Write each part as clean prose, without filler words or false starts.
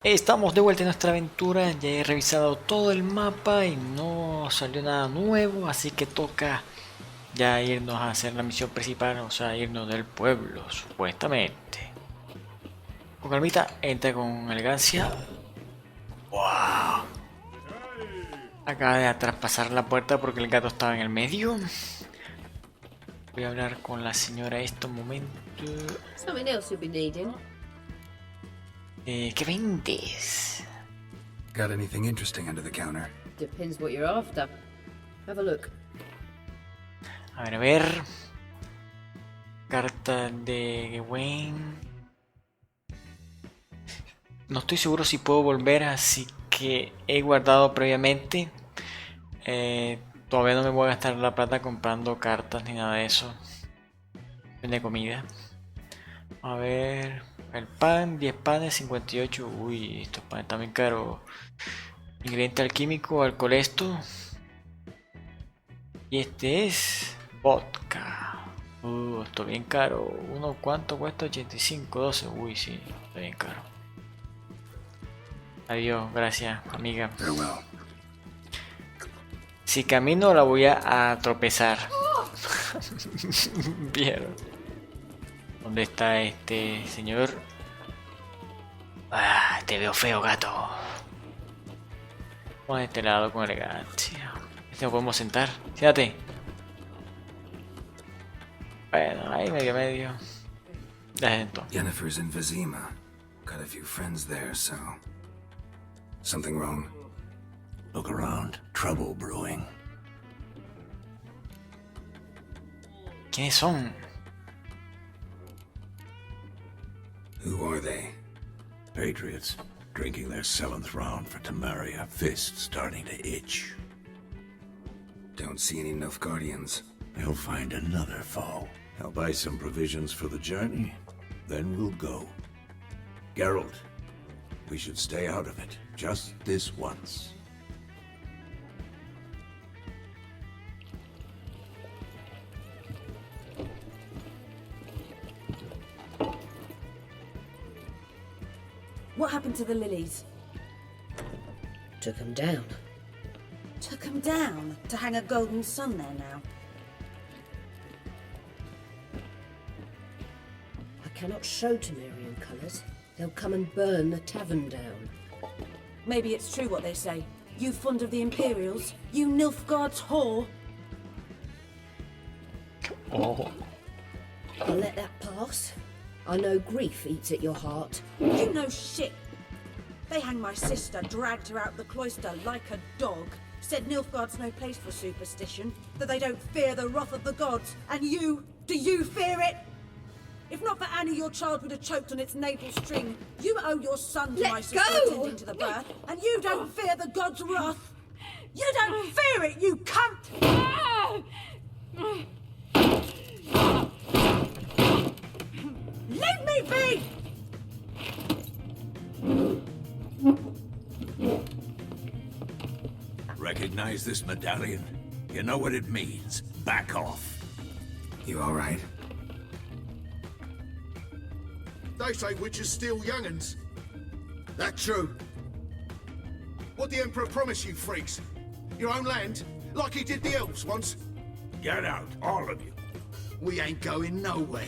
Estamos de vuelta en nuestra aventura, ya he revisado todo el mapa y no salió nada nuevo, así que toca ya irnos a hacer la misión principal, o sea, irnos del pueblo, supuestamente. Con calmita, entra con elegancia. ¡Wow! Acaba de traspasar la puerta porque el gato estaba en el medio. Voy a hablar con la señora esto un momento. Something else you'll be needing. ¿Qué vendes? Got anything interesting under the counter? Depends what you're after. Have a look. A ver. Carta de Wayne. No estoy seguro si puedo volver, así que he guardado previamente. Todavía no me voy a gastar la plata comprando cartas ni nada de eso. Vende comida. A ver. El pan, 10 panes, 58. Uy, estos panes están bien caros. Ingrediente alquímico, alcohol esto. Y este es vodka. Esto bien caro. ¿Uno cuánto cuesta? 85, 12. Uy, sí, está bien caro. Adiós, gracias, amiga. Farewell. Si camino la voy a tropezar. ¿Vieron? ¿Dónde está este señor? Ah, te veo feo, gato. Vamos a este lado con elegancia. Este nos podemos sentar. Siéntate. Bueno, ahí medio. Ya siento. Yennefer's in Vizima. Got a few friends there, so... Something wrong? Look around. Trouble brewing. ¿Quiénes son? Who are they? Patriots. Drinking their 7th round for Temeria. Fist starting to itch. Don't see any Nilfgaardians. They'll find another foe. I'll buy some provisions for the journey. Then we'll go. Geralt, we should stay out of it. Just this once. What happened to the lilies? Took 'em down. Took them down to hang a golden sun there now. I cannot show Temerian colours. They'll come and burn the tavern down. Maybe it's true what they say. You fond of the Imperials? You Nilfgaard's whore? Oh. I'll let that pass. I know grief eats at your heart. You know shit. They hanged my sister, dragged her out the cloister like a dog. Said Nilfgaard's no place for superstition, that they don't fear the wrath of the gods. And you, do you fear it? If not for Annie, your child would have choked on its navel string. You owe your son to Let my sister go! attending to the birth, and you don't fear the gods' wrath. You don't fear it, you cunt! Leave me be! Recognize this medallion? You know what it means. Back off. You alright? They say witches steal young'uns. That true? What the Emperor promised you freaks? Your own land? Like he did the elves once? Get out, all of you. We ain't going nowhere.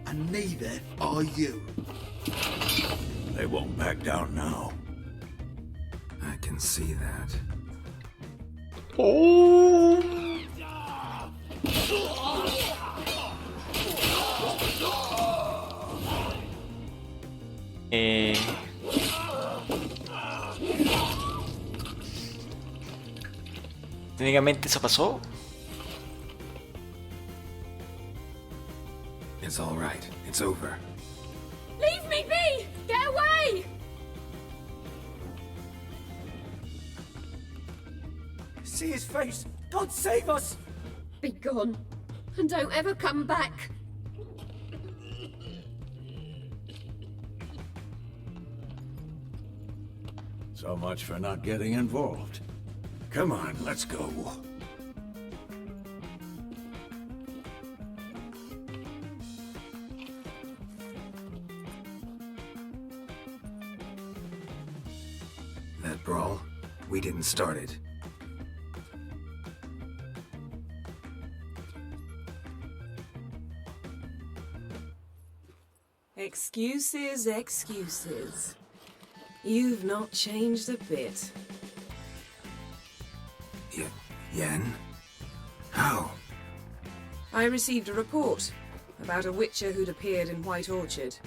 And neither are you. They won't back down now. I can see that. Oh. Técnicamente eso pasó. It's alright. It's over. Leave me be! Get away! See his face! God save us! Be gone. And don't ever come back. So much for not getting involved. Come on, let's go. that brawl. We didn't start it. Excuses, excuses. You've not changed a bit. Yen? How? I received a report about a witcher who'd appeared in White Orchard.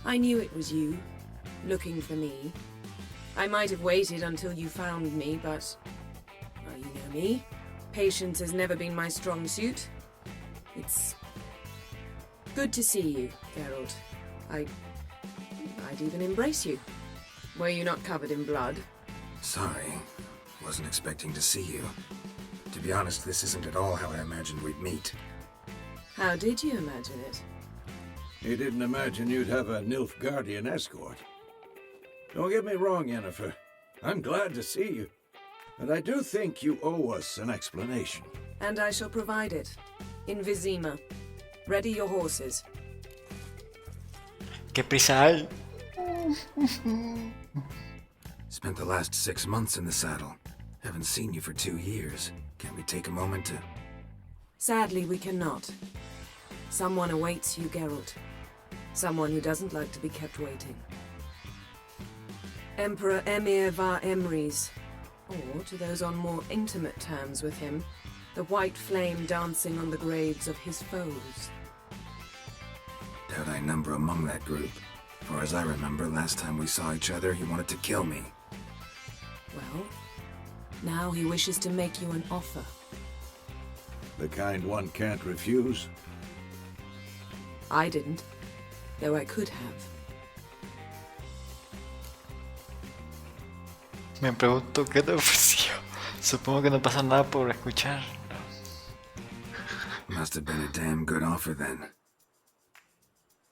I knew it was you, looking for me. I might have waited until you found me, but... well, you know me. Patience has never been my strong suit. It's... good to see you, Geralt. I'd even embrace you. Were you not covered in blood? Sorry. Wasn't expecting to see you. To be honest, this isn't at all how I imagined we'd meet. How did you imagine it? He didn't imagine you'd have a Nilfgaardian escort. Don't get me wrong, Yennefer. I'm glad to see you. But I do think you owe us an explanation. And I shall provide it. In Vizima. Ready your horses. ¿Qué prisa hay? Spent the last 6 months in the saddle. Haven't seen you for 2 years. Can't we take a moment to... Sadly, we cannot. Someone awaits you, Geralt. Someone who doesn't like to be kept waiting. Emperor Emir var Emrys, or to those on more intimate terms with him, the white flame dancing on the graves of his foes. Doubt I number among that group. For as I remember, last time we saw each other, he wanted to kill me. Well, now he wishes to make you an offer. The kind one can't refuse. I didn't, though I could have. Me pregunto qué te ofreció. Supongo que no pasa nada por escuchar. Must have been a damn good offer then.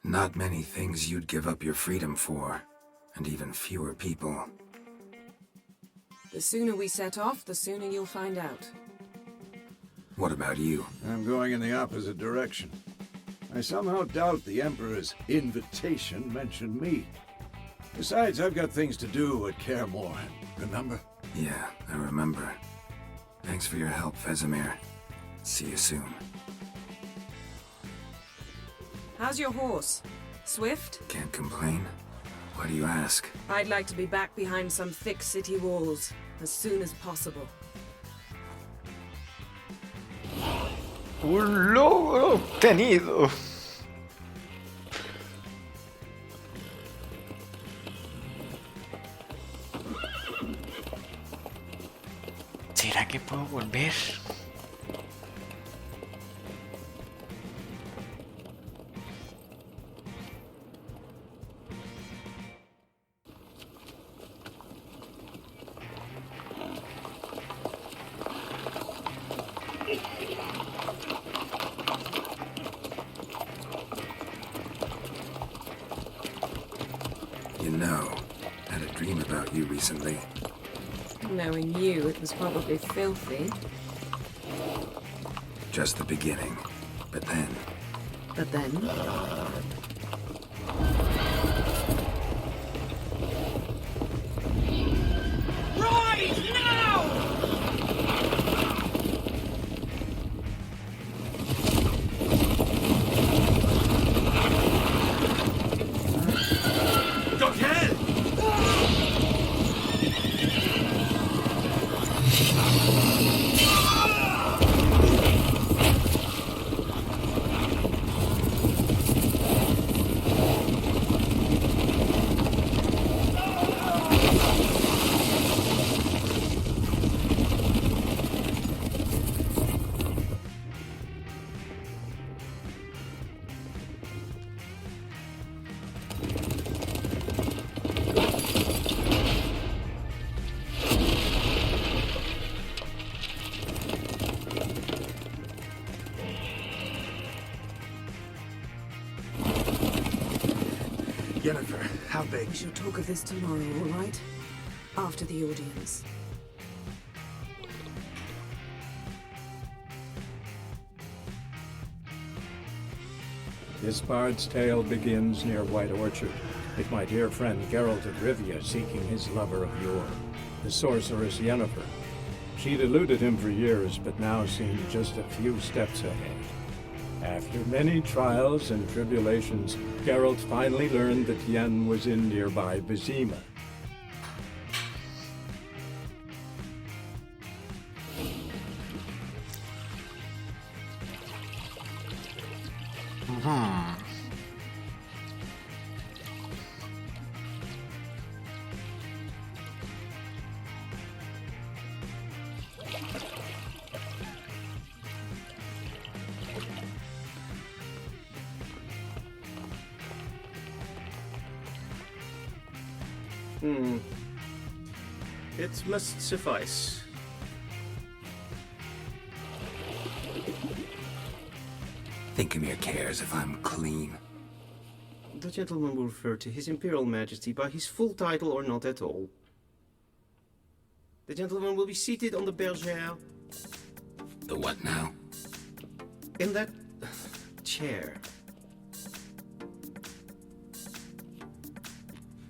Not many things you'd give up your freedom for, and even fewer people. The sooner we set off, the sooner you'll find out. What about you? I'm going in the opposite direction. I somehow doubt the Emperor's invitation mentioned me. Besides, I've got things to do at Kaer Morhen, remember? Yeah, I remember. Thanks for your help, Vesemir. See you soon. How's your horse? Swift? Can't complain. Why do you ask? I'd like to be back behind some thick city walls as soon as possible. Un logro obtenido. ¿Será que puedo volver? You know, had a dream about you recently. Knowing you, it was probably filthy. Just the beginning. But then... But then... Yennefer, how big? We shall talk of this tomorrow, all right? After the audience. This bard's tale begins near White Orchard. with my dear friend Geralt of Rivia seeking his lover of yore, the sorceress Yennefer. She'd eluded him for years, but now seemed just a few steps ahead. After many trials and tribulations, Geralt finally learned that Yen was in nearby Vizima. It must suffice. Thinkemere cares if I'm clean. The gentleman will refer to His Imperial Majesty by his full title or not at all. The gentleman will be seated on the bergère. The what now? In that chair.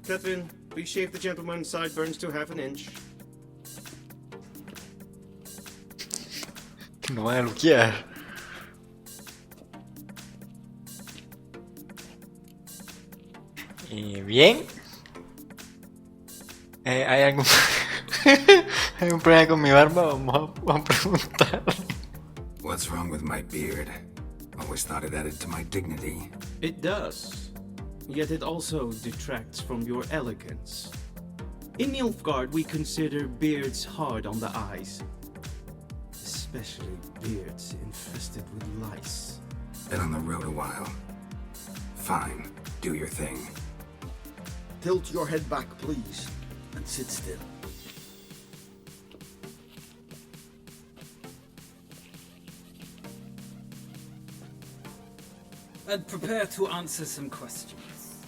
Catherine, please shave the gentleman's sideburns to half an inch. No van a luquear. Y bien. ¿Hay algún hay un problema con mi barba? Vamos a preguntar. What's wrong with my beard? Always thought it added to my dignity. It does. Yet it also detracts from your elegance. In Nilfgaard, we consider beards hard on the eyes. Especially beards infested with lice. Been on the road a while. Fine, do your thing. Tilt your head back, please, and sit still. And prepare to answer some questions.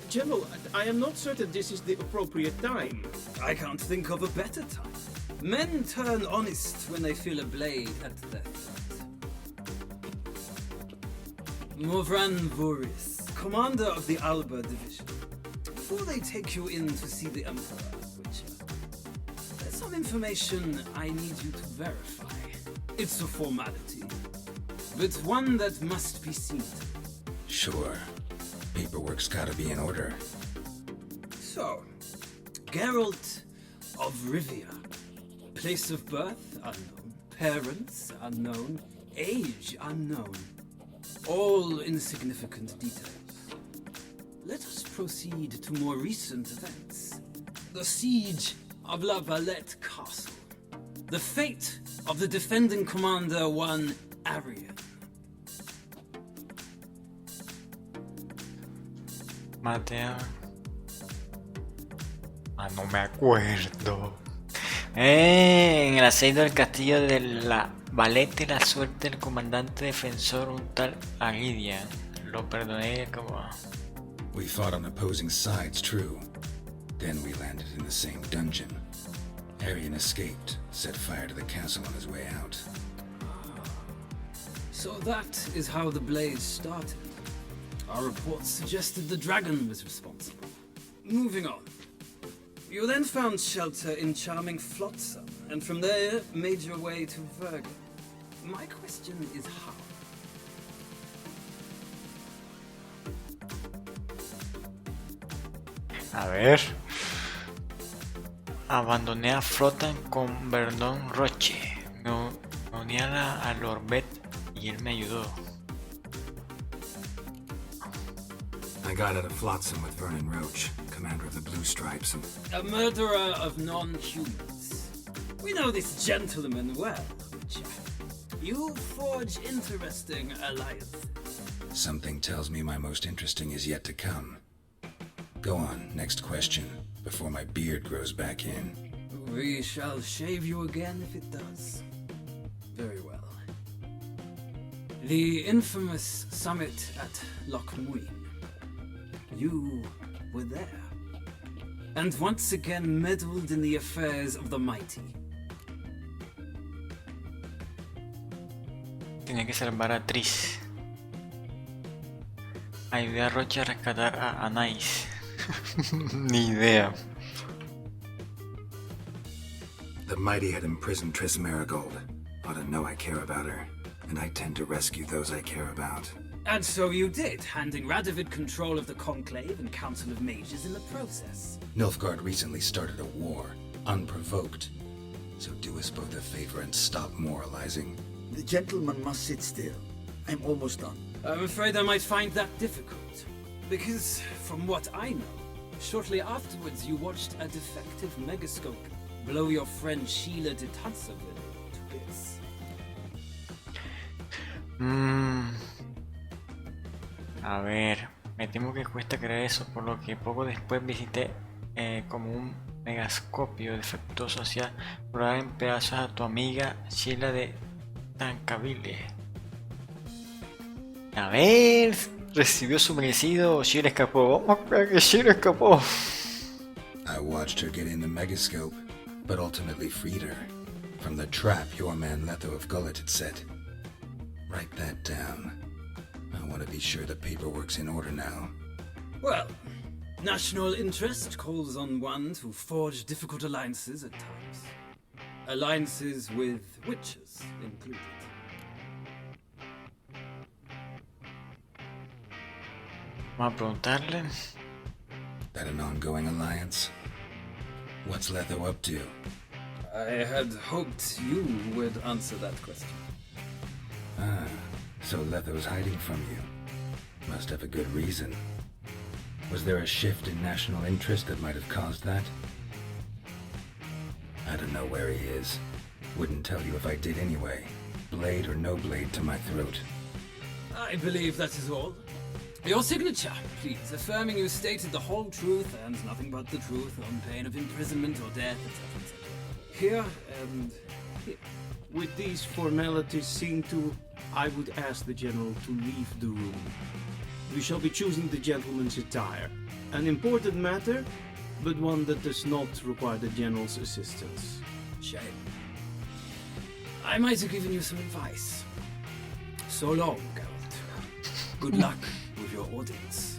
General, I am not certain this is the appropriate time. I can't think of a better time. Men turn honest when they feel a blade at their throat. Morvran Voris, commander of the Alba Division. Before they take you in to see the Emperor, Witcher, there's some information I need you to verify. It's a formality, but one that must be seen to. Sure. Paperwork's gotta be in order. So, Geralt of Rivia. Place of birth unknown. Parents unknown. Age unknown. All insignificant details. Let us proceed to more recent events. The siege of La Valette Castle. The fate of the defending commander, one Arian. Mateo. No me acuerdo. En el asedio del castillo de la Valette, la suerte del comandante defensor, un tal Agidian. Lo perdoné como... We fought on opposing sides, true. Then we landed in the same dungeon. Arian escaped, set fire to the castle on his way out. So that is how the blaze started. Our reports suggested the dragon was responsible. Moving on. You then found shelter in charming Flotsam, and from there made your way to Verga. My question is how? A ver. Abandoné a Flotan con Verdón Roche. Me uní a Lorbet y él me ayudó. I got out of Flotsam with Vernon Roach, commander of the Blue Stripes, and... A murderer of non-humans. We know this gentleman well, Witcher. You forge interesting alliances. Something tells me my most interesting is yet to come. Go on, next question, before my beard grows back in. We shall shave you again if it does. Very well. The infamous summit at Loch Muin. You were there. And once again meddled in the affairs of the mighty. Tenía que salvar a Tris. Ayudé a Roche a rescatar a Anais. Ni idea. The mighty had imprisoned Triss Marigold. Ought to know I care about her, and I tend to rescue those I care about. And so you did, handing Radovid control of the Conclave and Council of Mages in the process. Nilfgaard recently started a war, unprovoked. So do us both a favor and stop moralizing. The gentleman must sit still. I'm almost done. I'm afraid I might find that difficult. Because, from what I know, shortly afterwards you watched a defective megascope blow your friend Sheila de Tanseville to bits. A ver, me temo que cuesta creer eso, por lo que poco después visité como un megascopio defectuoso hacia volar en pedazos a tu amiga Sheila de Tancaville. A ver, recibió su merecido. Sheila escapó. Vamos a creer que Sheila escapó. I watched her get in the megascope, but ultimately freed her from the trap your man Letho of Gullet had set. Write that down. I want to be sure the paperwork's in order now. Well, national interest calls on one to forge difficult alliances at times. Alliances with witches included. Vamos a preguntarle. That an ongoing alliance? What's Letho up to? I had hoped you would answer that question. Ah, so Letho's hiding from you. Must have a good reason. Was there a shift in national interest that might have caused that? I don't know where he is. Wouldn't tell you if I did anyway. Blade or no blade to my throat. I believe that is all. Your signature, please, affirming you stated the whole truth and nothing but the truth on pain of imprisonment or death, etc., etc. Here and here. With these formalities seen to, I would ask the General to leave the room. We shall be choosing the gentleman's attire. An important matter, but one that does not require the General's assistance. Shame. I might have given you some advice. So long, Geralt. Good luck with your audience.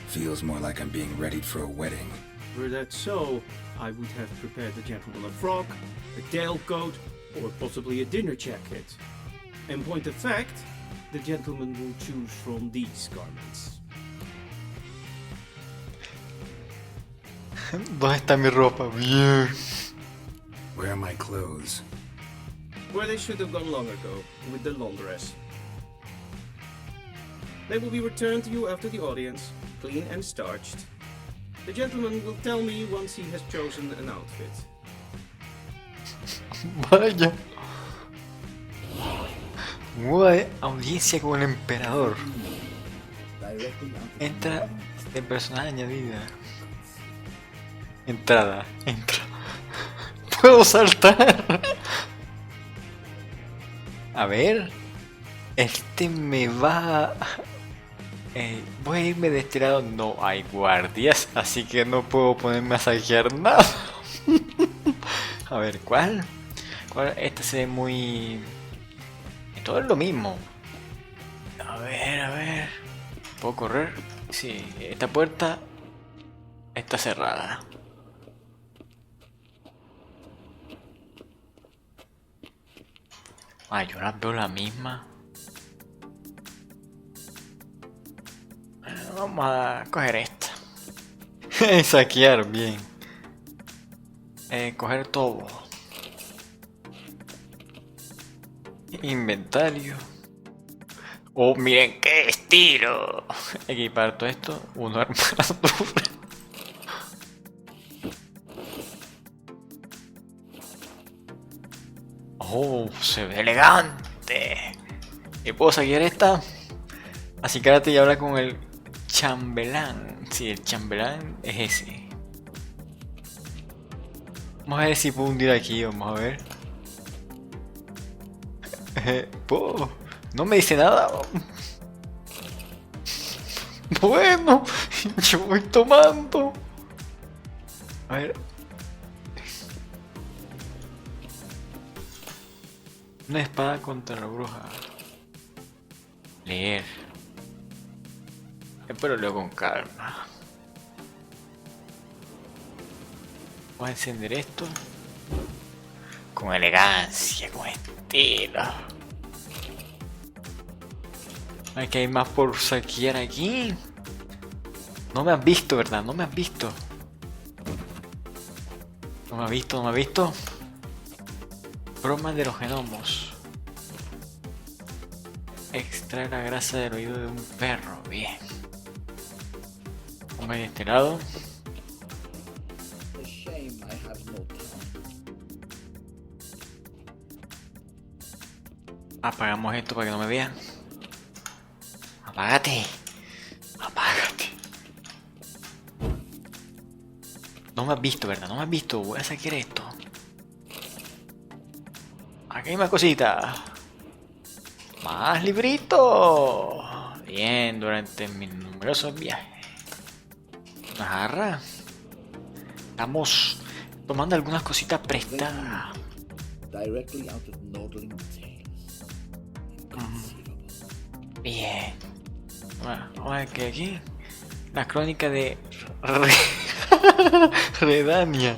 Feels more like I'm being readied for a wedding. Were that so, I would have prepared the gentleman a frock, a tailcoat, or possibly a dinner jacket. In point of fact, the gentleman will choose from these garments. ¿Dónde está mi ropa? Bien. Where are my clothes? Where they should have gone long ago, with the laundress. They will be returned to you after the audience, clean and starched. The gentleman will tell me once he has chosen an outfit. Vaya. Nueva audiencia con el emperador. Entra de personaje añadida. Entrada. Entra. Puedo saltar. A ver. Este me va. Voy a irme de este lado. No hay guardias, así que no puedo ponerme a saquear nada. A ver, ¿cuál? Este se ve muy... Todo es lo mismo. A ver. ¿Puedo correr? Sí, esta puerta está cerrada. Ah, yo las veo la misma. Vamos a coger esta. Saquear, bien. Coger todo. Inventario. Oh, miren qué estilo. Equipar todo esto. Una armadura. Oh, se ve elegante. ¿Y puedo saquear esta? Así que ahora te voy a hablar con el chambelán. Sí, el chambelán es ese. Vamos a ver si puedo hundir aquí. Vamos a ver. No me dice nada. Bueno, Yo voy tomando. A ver. Una espada contra la bruja. Leer. Pero leo con calma. Voy a encender esto. Con elegancia, con estilo. Hay que hay más por saquear aquí. No me has visto, ¿verdad? No me has visto. No me has visto, no me has visto. Bromas de los genomos. Extrae la grasa del oído de un perro. Bien. Vamos a ir de este lado. Apagamos esto para que no me vean. Apágate. Apágate. No me has visto, ¿verdad? No me has visto. Voy a saquear esto. Aquí hay más cositas. Más libritos. Bien, durante mis numerosos viajes. Una jarra. Estamos tomando algunas cositas prestadas. Directly out of Nordling Tales. Bien. Bueno, vamos a ver que aquí. La crónica de Redania.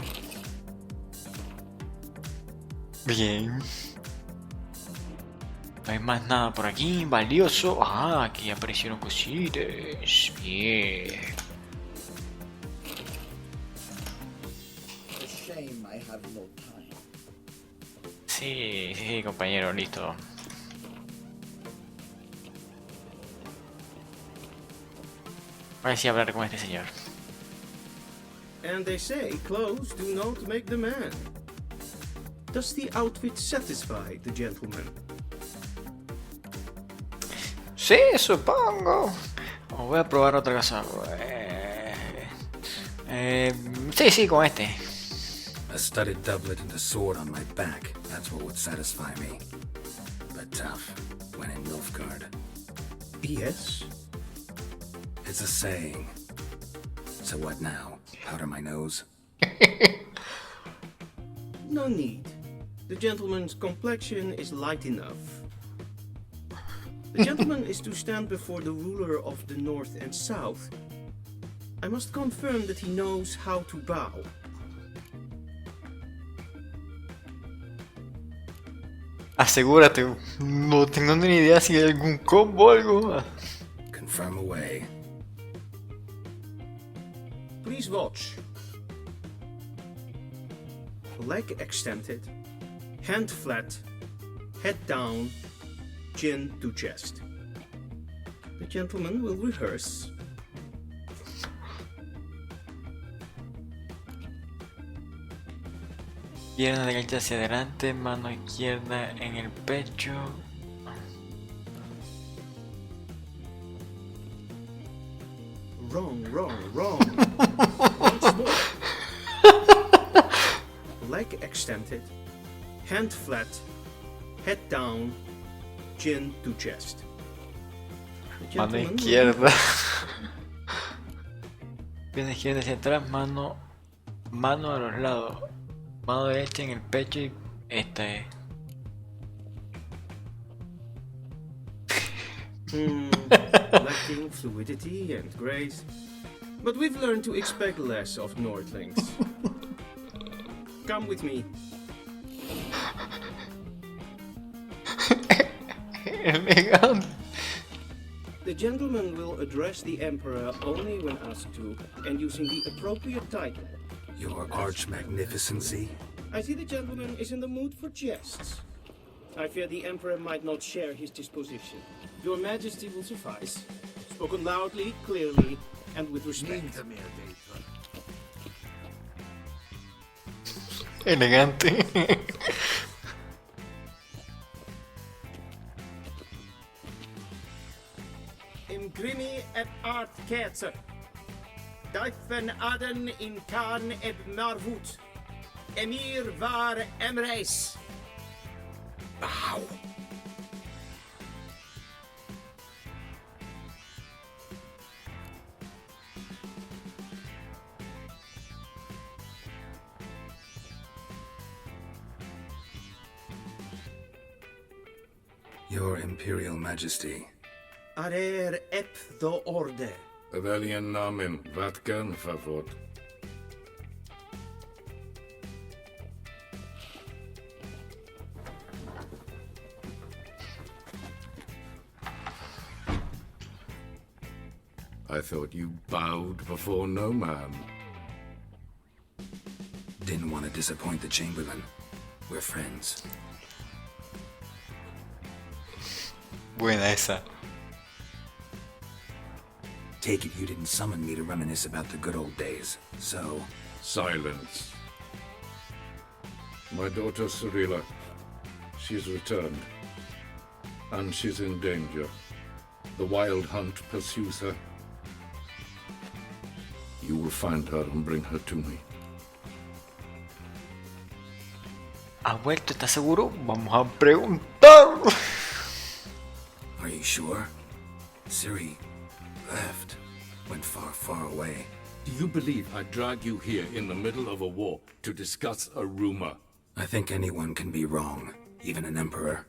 Bien. No hay más nada por aquí valioso. Ah, aquí aparecieron cositas. Bien. Sí, sí, compañero, listo. Voy a decir hablar con este señor. And they say clothes do not make the man. Does the outfit satisfy the gentleman? Sí, supongo. Voy a probar otra cosa. Sí, con este. A studded doublet and a sword on my back. That's what would satisfy me. But tough when in Nilfgaard. Yes. It's a saying. So what now? Powder my nose? No need. The gentleman's complexion is light enough. The gentleman is to stand before the ruler of the North and South. I must confirm that he knows how to bow. Asegúrate. No tengo ni idea si hay algún combo o algo. Confirm away. Please watch. Leg extended, hand flat, head down, chin to chest. The gentleman will rehearse. Pierna derecha hacia adelante, mano izquierda en el pecho. Wrong. Once more. Leg extended, hand flat, head down, chin to chest. The Mano gentleman izquierda. Pierna izquierda hacia atrás, mano a los lados. Mano derecha en el pecho y esta es. Lacking fluidity and grace. But we've learned to expect less of Nordlings. Come with me. Elegante. The gentleman will address the Emperor only when asked to, and using the appropriate title. Your arch magnificency? I see the gentleman is in the mood for jests. I fear the Emperor might not share his disposition. Your Majesty will suffice. Spoken loudly, clearly, and with respect. Elegante. Imprimi et art ketzer. Duifen aden in Khan eb Marvut. Emir var Emreis. Bow. Your Imperial Majesty. Arer ep do orde. Väljen namen, vatkan favor. I thought you bowed before no man. Didn't want to disappoint the Chamberlain. We're friends. Buena esa. Take it you didn't summon me to reminisce about the good old days, so... Silence. My daughter Cirilla, she's returned. And she's in danger. The wild hunt pursues her. You will find her and bring her to me. ¿Ha vuelto? ¿Estás seguro? Vamos a preguntar. Are you sure? Ciri left. Went far, far away. Do you believe I drag you here in the middle of a war to discuss a rumor? I think anyone can be wrong, even an emperor.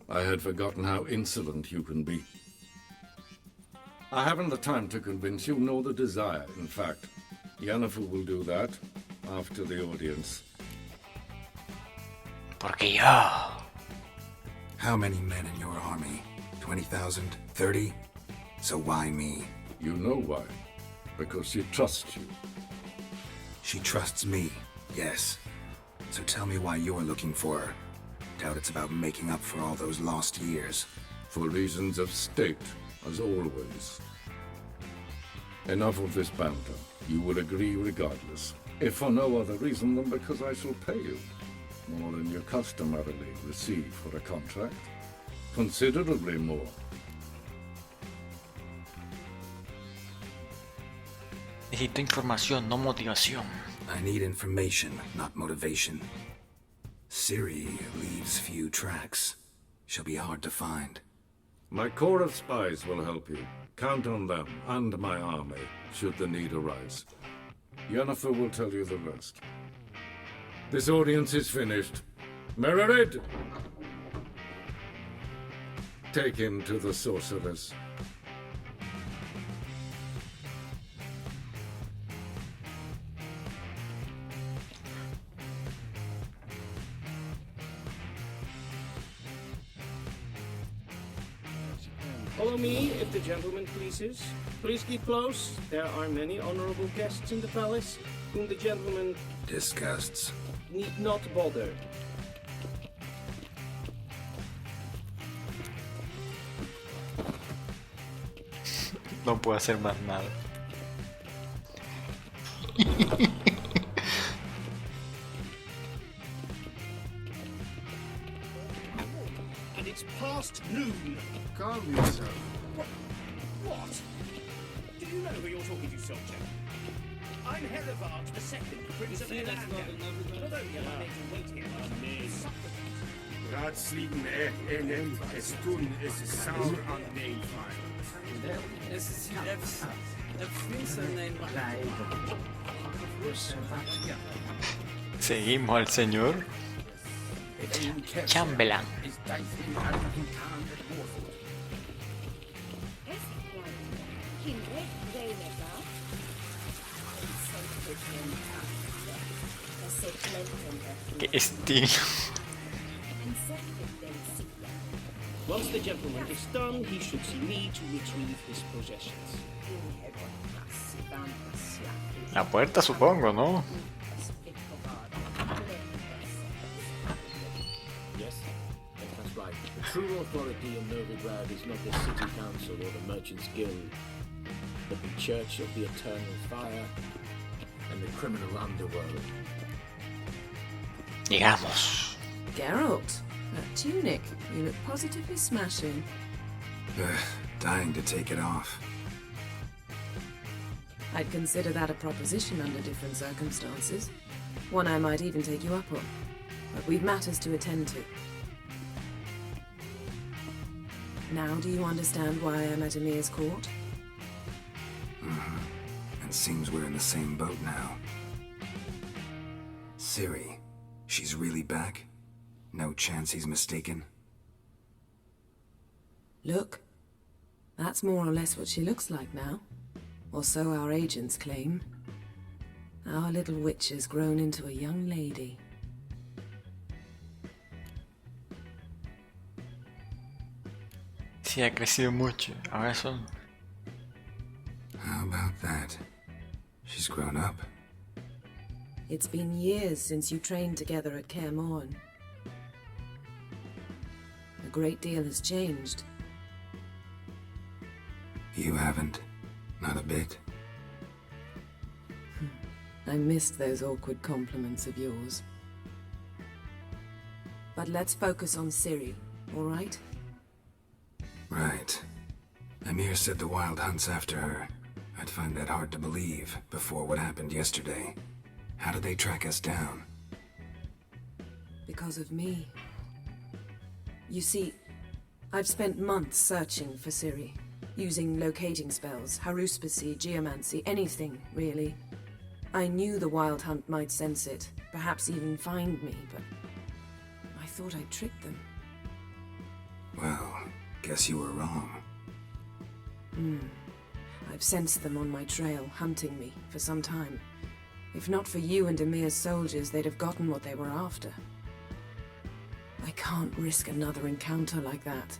I had forgotten how insolent you can be. I haven't the time to convince you, nor the desire, in fact. Yennefer will do that after the audience. Porque yo. How many men in your army? 20,000? 30? So why me? You know why. Because she trusts you. She trusts me, yes. So tell me why you're looking for her. Doubt it's about making up for all those lost years. For reasons of state, as always. Enough of this banter. You will agree regardless. If for no other reason than because I shall pay you. More than you customarily receive for a contract. Considerably more. Necesito información, no motivación. I need information, not motivation. Ciri leaves few tracks. She'll be hard to find. My corps of spies will help you. Count on them and my army, should the need arise. Yennefer will tell you the rest. This audience is finished. Mererid! Take him to the sorceress. Follow me, if the gentleman pleases. Please keep close. There are many honorable guests in the palace, whom the gentleman Disgusts. need not bother. No puedo hacer más nada. And it's past noon. Calm yourself. What? Do you know who you're talking to, soldier? I'm Herivard the Second, Prince of Erlander. Although you are made to wait here as Ratslieben Ellen, es tun, es sauer an den Es ist Seguimos al señor Chambelán. Qué estilo. Once the gentleman is done, he should see me to retrieve his possessions. La puerta, supongo, ¿no? Yes, that's right. The true authority in Novigrad is not the city council or the merchants' guild, but the church of the eternal fire and the criminal underworld. Llegamos. Geralt, that tunic, you look positively smashing. Dying to take it off. I'd consider that a proposition under different circumstances. One I might even take you up on. But we've matters to attend to. Now do you understand why I'm at Emir's court? Mm-hmm. And seems we're in the same boat now. Ciri, she's really back? No chance he's mistaken? Look. That's more or less what she looks like now. Or so our agents claim. Our little witch has grown into a young lady. Sí, ha crecido mucho. Ahora son... How about that? She's grown up. It's been years since you trained together at Kaer Morhen. A great deal has changed. You haven't. Not a bit. I missed those awkward compliments of yours. But let's focus on Ciri, all right? Right. Amir said the Wild Hunt's after her. I'd find that hard to believe before what happened yesterday. How did they track us down? Because of me. You see, I've spent months searching for Ciri, using locating spells, haruspicy, geomancy, anything, really. I knew the Wild Hunt might sense it, perhaps even find me, but I thought I'd tricked them. Well, guess you were wrong. I've sensed them on my trail, hunting me, for some time. If not for you and Amir's soldiers, they'd have gotten what they were after. I can't risk another encounter like that.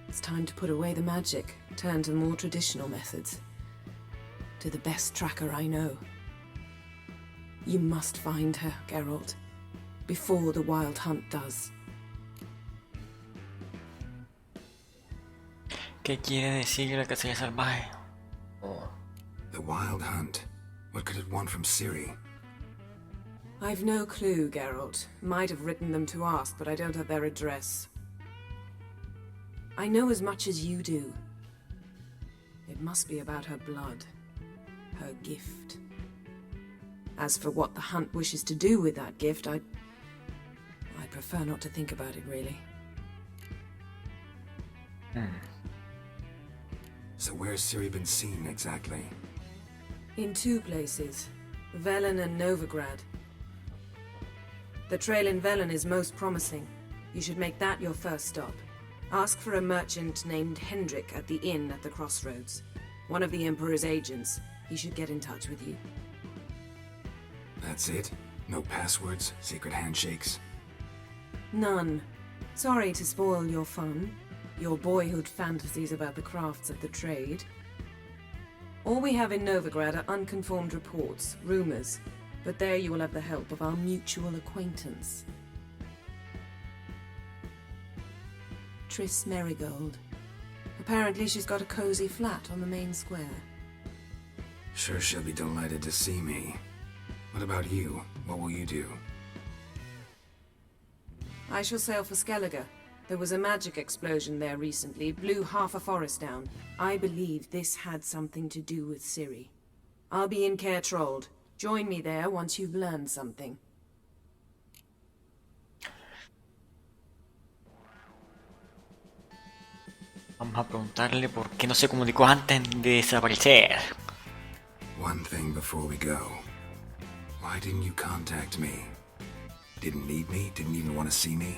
It's time to put away the magic, turn to more traditional methods. To the best tracker I know. You must find her, Geralt, before the Wild Hunt does. ¿Qué quiere decir la cacería salvaje? The Wild Hunt. What could it want from Ciri? I've no clue, Geralt. Might have written them to ask, but I don't have their address. I know as much as you do. It must be about her blood. Her gift. As for what the Hunt wishes to do with that gift, I prefer not to think about it, really. So where's Ciri been seen, exactly? In two places. Velen and Novigrad. The trail in Velen is most promising. You should make that your first stop. Ask for a merchant named Hendrik at the inn at the crossroads. One of the Emperor's agents. He should get in touch with you. That's it? No passwords? Secret handshakes? None. Sorry to spoil your fun. Your boyhood fantasies about the crafts of the trade. All we have in Novigrad are unconformed reports, rumors. But there you will have the help of our mutual acquaintance. Triss Merigold. Apparently she's got a cozy flat on the main square. Sure she'll be delighted to see me. What about you? What will you do? I shall sail for Skellige. There was a magic explosion there recently, blew half a forest down. I believe this had something to do with Ciri. I'll be in Caer Trold. Join me there once you've learned something. Vamos a preguntarle por qué no se comunicó antes de desaparecer. One thing before we go. Why didn't you contact me? Didn't need me? Didn't even want to see me?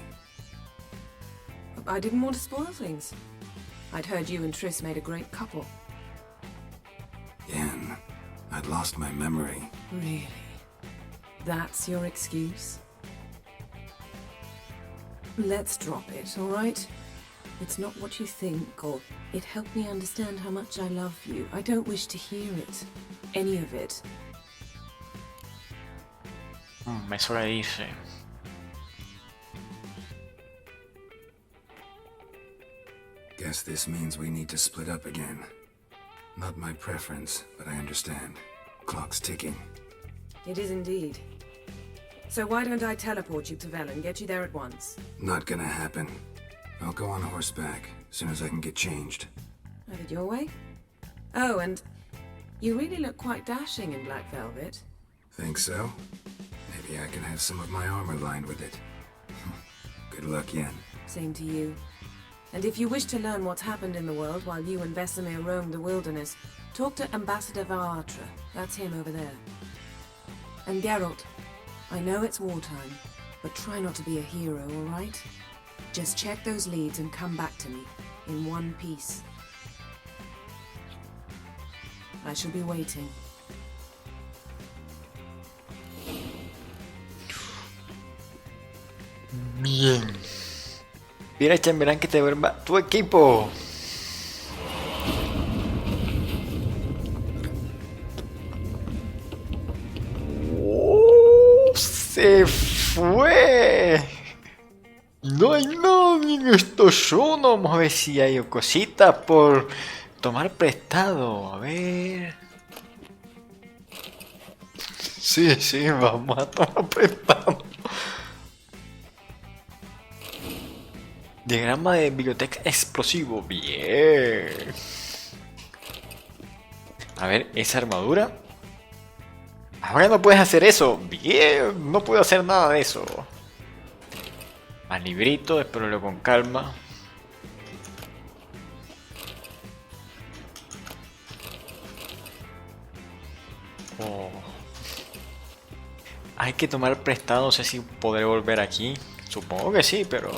I didn't want to spoil things. I'd heard you and Triss made a great couple. Yen, I'd lost my memory. Really? That's your excuse? Let's drop it, all right? It's not what you think, or it helped me understand how much I love you. I don't wish to hear it. Any of it. Es hora de irse. Guess this means we need to split up again. Not my preference, but I understand. Clock's ticking. It is indeed. So why don't I teleport you to Velen, get you there at once? Not gonna happen. I'll go on horseback, as soon as I can get changed. Have it your way? Oh, and you really look quite dashing in black velvet. Think so? Maybe I can have some of my armor lined with it. Good luck, Yen. Same to you. And if you wish to learn what's happened in the world while you and Vesemir roamed the wilderness, talk to Ambassador Varatra. That's him over there. And Geralt, I know it's wartime, but try not to be a hero, all right? Just check those leads and come back to me in one piece. I shall be waiting. Bien. Mira, chambelán, que te vuelva tu equipo. Se fue. No hay nadie en esta zona. Vamos a ver si hay cositas por tomar prestado. A ver. Sí, vamos a tomar prestado. Diagrama de biblioteca explosivo. Bien. A ver, esa armadura. Ahora no puedes hacer eso. Bien, no puedo hacer nada de eso. Más librito, espéralo con calma. Oh. Hay que tomar prestado, no sé si podré volver aquí. Supongo que sí, pero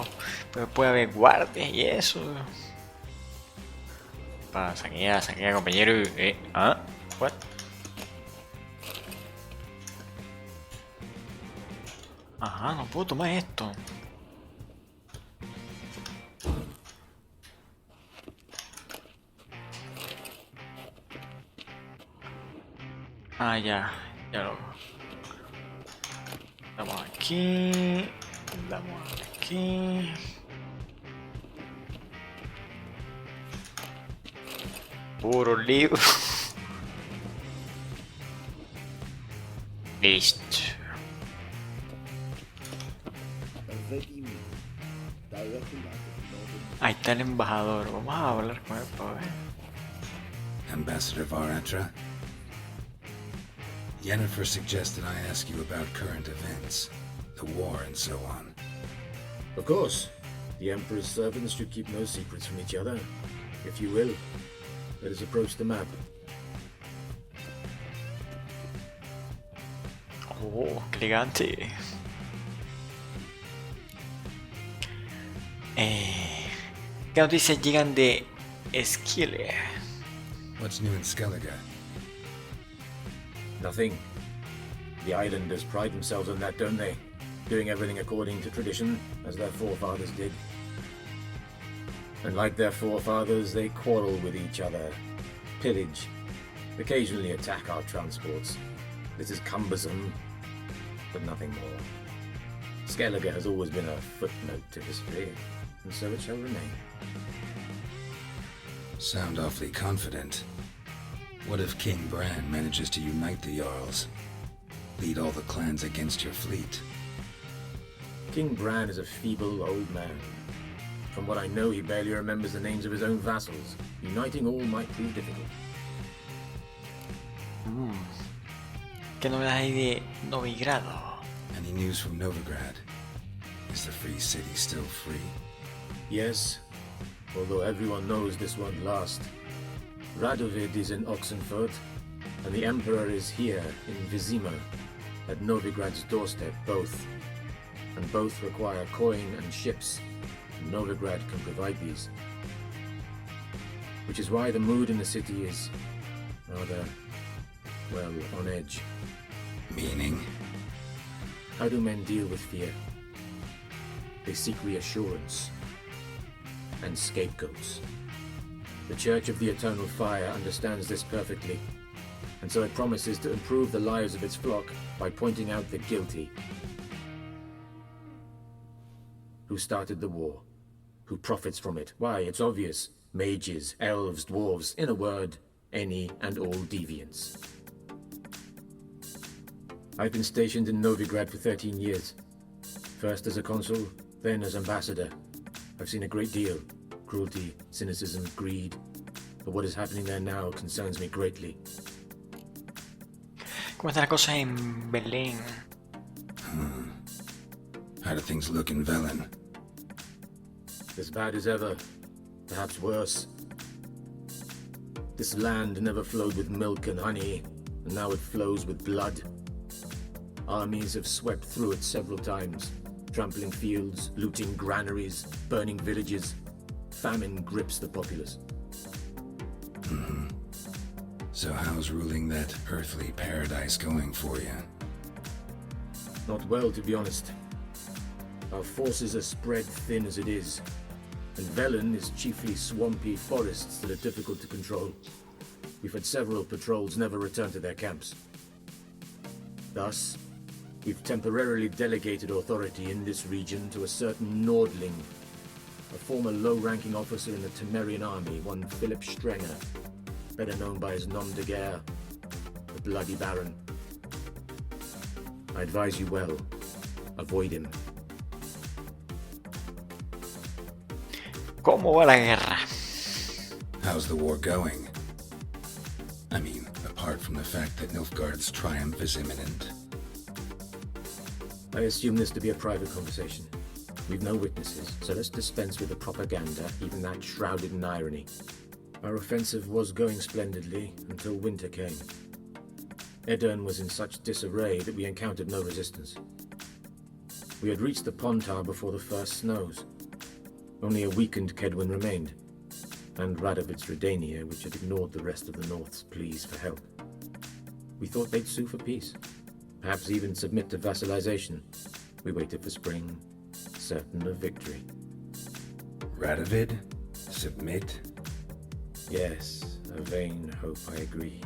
puede haber guardias y eso. Saquea, compañero. What? Ajá, no puedo tomar esto. Ya lo. Damos aquí. Puro libro. Listo. Ahí está el embajador. Vamos a hablar con él para ver. Ambassador Varatra, Yennefer suggested I ask you about current events, the war and so on. Of course. The Emperor's servants should keep no secrets from each other. If you will, let us approach the map. Oh, qué elegante. ¿Qué noticias llegan de Esquile? What's new in Skellige? Nothing. The islanders pride themselves on that, don't they? Doing everything according to tradition, as their forefathers did. And like their forefathers, they quarrel with each other, pillage, occasionally attack our transports. This is cumbersome, but nothing more. Skellige has always been a footnote to history, and so it shall remain. Sound awfully confident. What if King Bran manages to unite the Jarls? Lead all the clans against your fleet? King Bran is a feeble old man. From what I know, he barely remembers the names of his own vassals. Uniting all might prove difficult. ¿Qué novedades hay de Novigrado? Any news from Novigrad? Is the free city still free? Yes, although everyone knows this won't last. Radovid is in Oxenfurt, and the Emperor is here in Vizima, at Novigrad's doorstep, both. And both require coin and ships, and Novigrad can provide these. Which is why the mood in the city is rather, well, on edge. Meaning? How do men deal with fear? They seek reassurance and scapegoats. The Church of the Eternal Fire understands this perfectly, and so it promises to improve the lives of its flock by pointing out the guilty. Who started the war? Who profits from it? Why, it's obvious. Mages, elves, dwarves, in a word, any and all deviants. I've been stationed in Novigrad for 13 years. First as a consul, then as ambassador. I've seen a great deal. Cruelty, cynicism, greed. But what is happening there now concerns me greatly. ¿Cómo están las cosas en Belén? How do things look in Velen? As bad as ever. Perhaps worse. This land never flowed with milk and honey, and now it flows with blood. Armies have swept through it several times, Trampling fields, looting granaries, burning villages. Famine grips the populace. Mm-hmm. So how's ruling that earthly paradise going for you? Not well, to be honest. Our forces are spread thin as it is, and Velen is chiefly swampy forests that are difficult to control. We've had several patrols never return to their camps. Thus, we've temporarily delegated authority in this region to a certain Nordling, a former low-ranking officer in the Temerian army, one Philip Strenger, better known by his nom de guerre, the Bloody Baron. I advise you well. Avoid him. ¿Cómo va la guerra? How's the war going? I mean, apart from the fact that Nilfgaard's triumph is imminent. I assume this to be a private conversation. We've no witnesses, so let's dispense with the propaganda, even that shrouded in irony. Our offensive was going splendidly until winter came. Edirn was in such disarray that we encountered no resistance. We had reached the Pontar before the first snows. Only a weakened Kedwin remained, and Radovid's Redania, which had ignored the rest of the North's pleas for help. We thought they'd sue for peace, perhaps even submit to vassalization. We waited for spring, certain of victory. Radovid? Submit? Yes, a vain hope, I agree.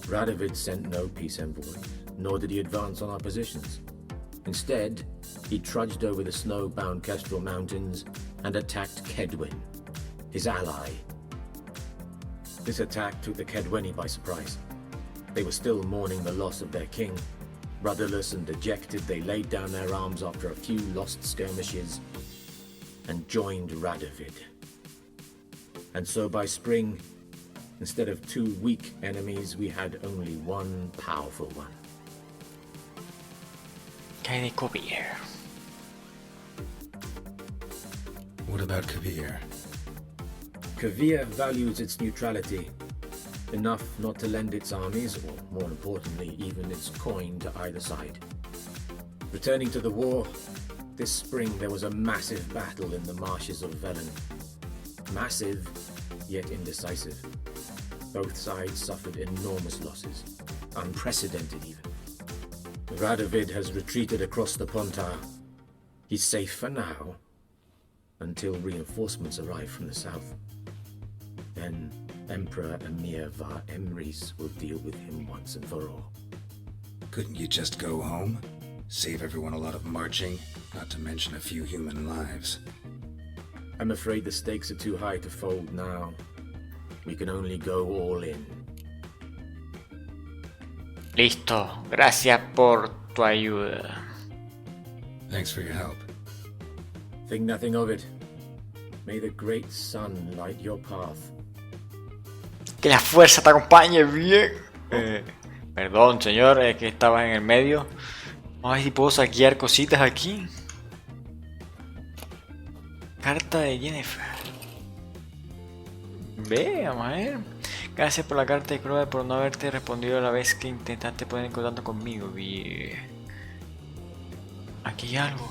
Radovid sent no peace envoys, nor did he advance on our positions. Instead, he trudged over the snow-bound Kestrel Mountains and attacked Kedwin, his ally. This attack took the Kedweni by surprise. They were still mourning the loss of their king. Rudderless and dejected, they laid down their arms after a few lost skirmishes and joined Radovid. And so by spring, instead of two weak enemies, we had only one powerful one. Keine Kopier. What about Kavir? Kavir values its neutrality, enough not to lend its armies, or more importantly, even its coin to either side. Returning to the war, this spring there was a massive battle in the marshes of Velen. Massive, yet indecisive. Both sides suffered enormous losses, unprecedented even. Radovid has retreated across the Pontar. He's safe for now, until reinforcements arrive from the south. Then Emperor Emir var Emrys will deal with him once and for all. Couldn't you just go home? Save everyone a lot of marching, not to mention a few human lives. I'm afraid the stakes are too high to fold now. We can only go all in. Listo. Gracias por tu ayuda. Thanks for your help. Think nothing of it. May the great sun light your path. Que la fuerza te acompañe bien. Perdón, señor, es que estaba en el medio. Vamos a ver si puedo saquear cositas aquí. Carta de Jennifer. Ve, vamos a ver. Gracias por la carta de Croa, por no haberte respondido a la vez que intentaste poner en contacto conmigo. Bien. Aquí hay algo.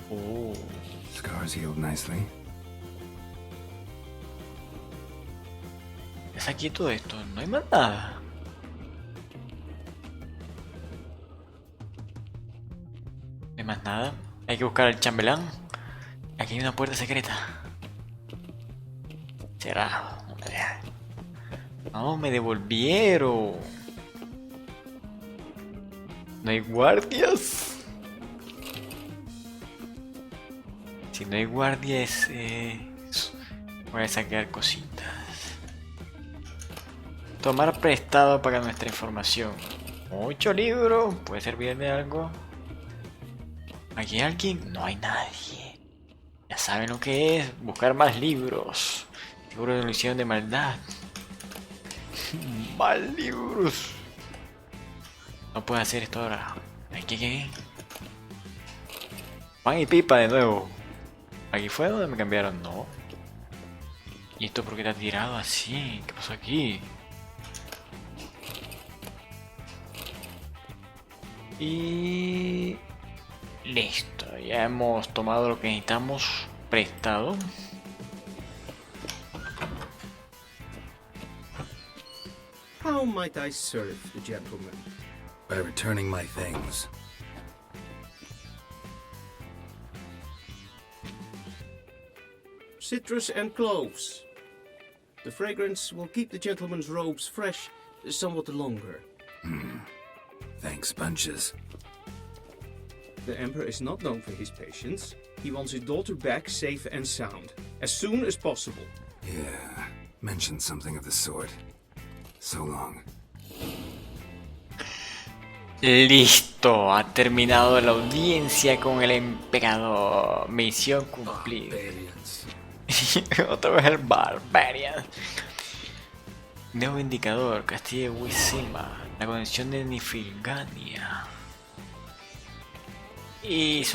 Oh. Scars healed nicely. Es aquí todo esto, no hay más nada. No hay más nada. Hay que buscar al chambelán. Aquí hay una puerta secreta. Cerrado. No, me devolvieron. No hay guardias. Si no hay guardias, voy a saquear cositas. Tomar prestado para nuestra información. Mucho libro. ¿Puede servir de algo? ¿Aquí hay alguien? No hay nadie. Ya saben lo que es. Buscar más libros. Seguro de ilusión de maldad. Más libros. No puedo hacer esto ahora. ¿Qué? Pan y pipa de nuevo. ¿Aquí fue donde me cambiaron? No. ¿Y esto por qué está tirado así? ¿Qué pasó aquí? Y listo, ya hemos tomado lo que necesitamos prestado. How might I serve the gentleman? By returning my things. Citrus and cloves. The fragrance will keep the gentleman's robes fresh somewhat longer. Thanks, bunches. The Emperor is not known for his patience. He wants his daughter back safe and sound, as soon as possible. Yeah, mentioned something of the sort. So long. Listo, ha terminado la audiencia con el emperador. Misión cumplida. Otra vez el Barbarian. Nuevo indicador, Castillo de Wisima, la conexión de Nifilgania. Y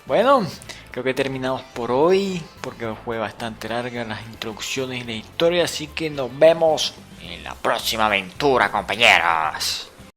bueno, creo que terminamos por hoy, porque fue bastante larga las introducciones y la historia, así que nos vemos en la próxima aventura, compañeros.